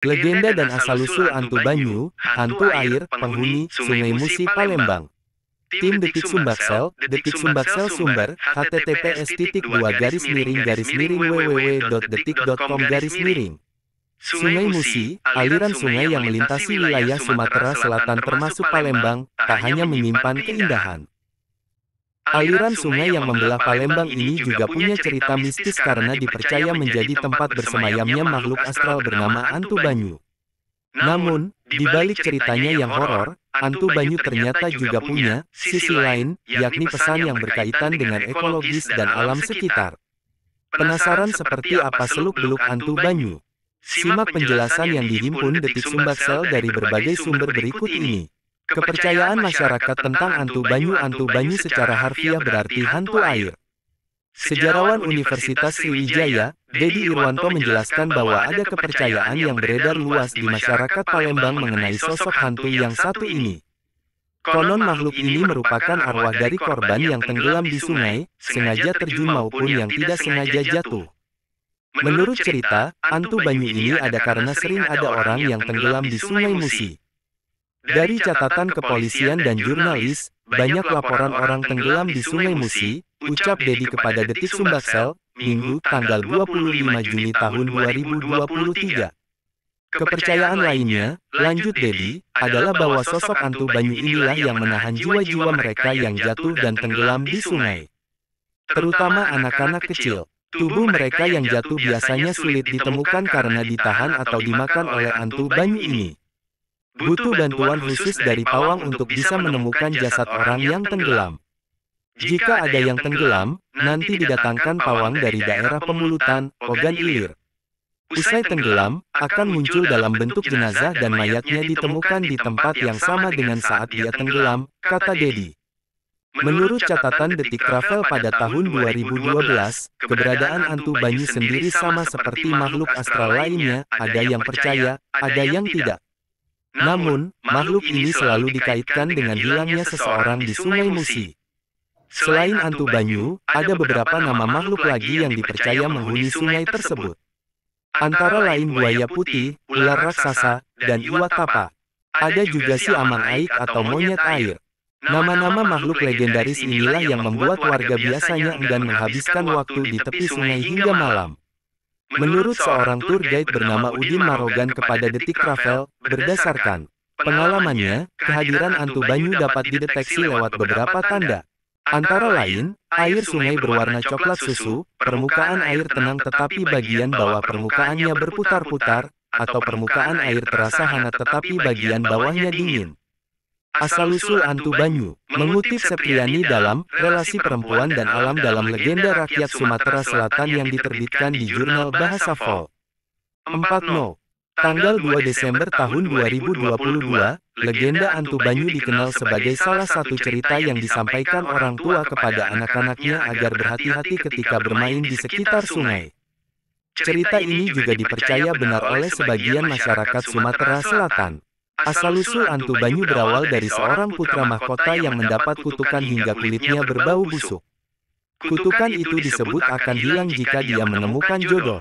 Legenda dan asal-usul Hantu Banyu, hantu air, penghuni, Sungai Musi, Palembang. Tim Detik Sumbaksel, Detik Sumbaksel sumber, https://www.detik.com/. Sungai Musi, aliran sungai yang melintasi wilayah Sumatera Selatan termasuk Palembang, tak hanya menyimpan keindahan. Aliran sungai yang membelah Palembang ini juga punya cerita mistis karena dipercaya menjadi tempat bersemayamnya makhluk astral bernama Hantu Banyu. Namun, di balik ceritanya yang horor, Hantu Banyu ternyata juga punya sisi lain, yakni pesan yang berkaitan dengan ekologis dan alam sekitar. Penasaran seperti apa seluk-beluk Hantu Banyu? Simak penjelasan yang dihimpun Detik Sumbaksel dari berbagai sumber berikut ini. Kepercayaan masyarakat tentang Hantu Banyu. Hantu Banyu secara harfiah berarti hantu air. Sejarawan Universitas Sriwijaya, Dedi Irwanto menjelaskan bahwa ada kepercayaan yang beredar luas di masyarakat Palembang mengenai sosok hantu yang satu ini. Konon makhluk ini merupakan arwah dari korban yang tenggelam di sungai, sengaja terjun maupun yang tidak sengaja jatuh. Menurut cerita, Hantu Banyu ini ada karena sering ada orang yang tenggelam di Sungai Musi. Dari catatan kepolisian dan jurnalis, banyak laporan orang tenggelam di Sungai Musi, ucap Dedi kepada Detik Sumbaksel, Minggu, tanggal 25 Juni tahun 2023. Kepercayaan lainnya, lanjut Dedi, adalah bahwa sosok Hantu Banyu inilah yang menahan jiwa-jiwa mereka yang jatuh dan tenggelam di sungai. Terutama anak-anak kecil. Tubuh mereka yang jatuh biasanya sulit ditemukan karena ditahan atau dimakan oleh Hantu Banyu ini. Butuh bantuan khusus dari pawang untuk bisa menemukan jasad orang yang tenggelam. Jika ada yang tenggelam, nanti didatangkan pawang dari daerah Pemulutan, Ogan Ilir. Usai tenggelam, akan muncul dalam bentuk jenazah dan mayatnya ditemukan di tempat yang sama dengan saat dia tenggelam, kata Dedi. Menurut catatan Detik Travel pada tahun 2012, keberadaan Hantu Banyu sendiri sama seperti makhluk astral lainnya, ada yang percaya, ada yang tidak. Namun, makhluk ini selalu dikaitkan dengan hilangnya seseorang di Sungai Musi. Selain Hantu Banyu, ada beberapa nama makhluk lagi yang dipercaya menghuni sungai tersebut. Antara lain buaya putih, ular raksasa, dan iwa tapa. Ada juga si amang aik atau monyet air. Nama-nama makhluk legendaris inilah yang membuat warga biasanya enggan menghabiskan waktu di tepi sungai hingga malam. Menurut seorang tour guide bernama Udin Marogan kepada Detik Travel, berdasarkan pengalamannya, kehadiran Hantu Banyu dapat dideteksi lewat beberapa tanda. Antara lain, air sungai berwarna coklat susu, permukaan air tenang tetapi bagian bawah permukaannya berputar-putar, atau permukaan air terasa hangat tetapi bagian bawahnya dingin. Asal-usul Hantu Banyu, mengutip Septriani dalam Relasi Perempuan dan Alam dalam Legenda Rakyat Sumatera Selatan yang diterbitkan di jurnal Bahasa Folk. 4 No. Tanggal 2 Desember tahun 2022, legenda Hantu Banyu dikenal sebagai salah satu cerita yang disampaikan orang tua kepada anak-anaknya agar berhati-hati ketika bermain di sekitar sungai. Cerita ini juga dipercaya benar oleh sebagian masyarakat Sumatera Selatan. Asal-usul Hantu Banyu berawal dari seorang putra mahkota yang mendapat kutukan hingga kulitnya berbau busuk. Kutukan itu disebut akan hilang jika dia menemukan jodoh.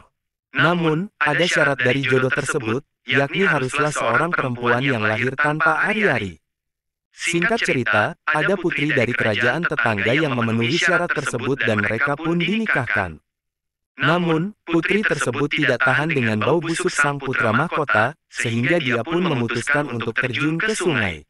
Namun, ada syarat dari jodoh tersebut, yakni haruslah seorang perempuan yang lahir tanpa ari-ari. Singkat cerita, ada putri dari kerajaan tetangga yang memenuhi syarat tersebut dan mereka pun dinikahkan. Namun, putri tersebut tidak tahan dengan bau busuk sang putra mahkota, sehingga dia pun memutuskan untuk terjun ke sungai.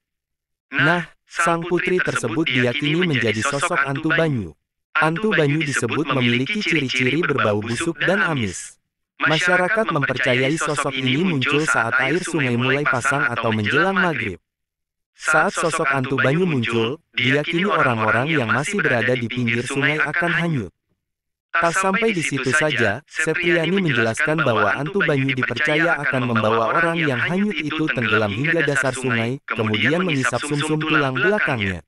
Nah, sang putri tersebut diyakini menjadi sosok Hantu Banyu. Hantu Banyu disebut memiliki ciri-ciri berbau busuk dan amis. Masyarakat mempercayai sosok ini muncul saat air sungai mulai pasang atau menjelang maghrib. Saat sosok Hantu Banyu muncul, diyakini orang-orang yang masih berada di pinggir sungai akan hanyut. Tak sampai di situ saja, Septriani menjelaskan bahwa Hantu Banyu dipercaya akan membawa orang yang hanyut itu tenggelam hingga dasar sungai, kemudian mengisap sumsum tulang belakangnya.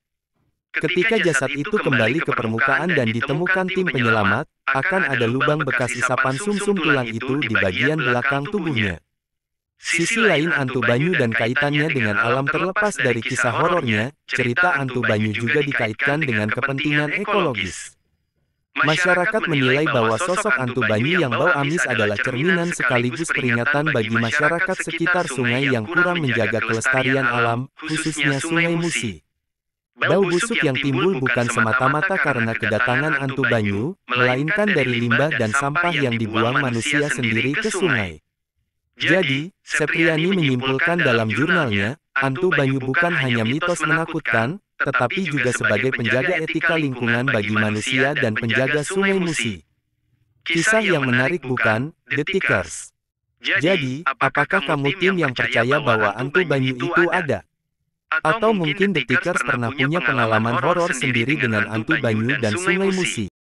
Ketika jasad itu kembali ke permukaan dan ditemukan tim penyelamat, akan ada lubang bekas isapan sumsum tulang itu di bagian belakang tubuhnya. Sisi lain Hantu Banyu dan kaitannya dengan alam terlepas dari kisah horornya, cerita Hantu Banyu juga dikaitkan dengan kepentingan ekologis. Masyarakat menilai bahwa sosok hantu banyu yang bau amis adalah cerminan sekaligus peringatan bagi masyarakat sekitar sungai yang kurang menjaga kelestarian alam, khususnya Sungai Musi. Bau busuk yang timbul bukan semata-mata karena kedatangan hantu banyu, melainkan dari limbah dan sampah yang dibuang manusia sendiri ke sungai. Jadi, Sepriani menyimpulkan dalam jurnalnya, hantu banyu bukan hanya mitos menakutkan, tetapi juga sebagai penjaga etika lingkungan bagi manusia dan penjaga Sungai Musi. Kisah yang menarik bukan, Detikers? Jadi, apakah kamu tim yang percaya bahwa hantu banyu itu ada? Atau mungkin Detikers pernah punya pengalaman horor sendiri dengan hantu banyu dan Sungai Musi?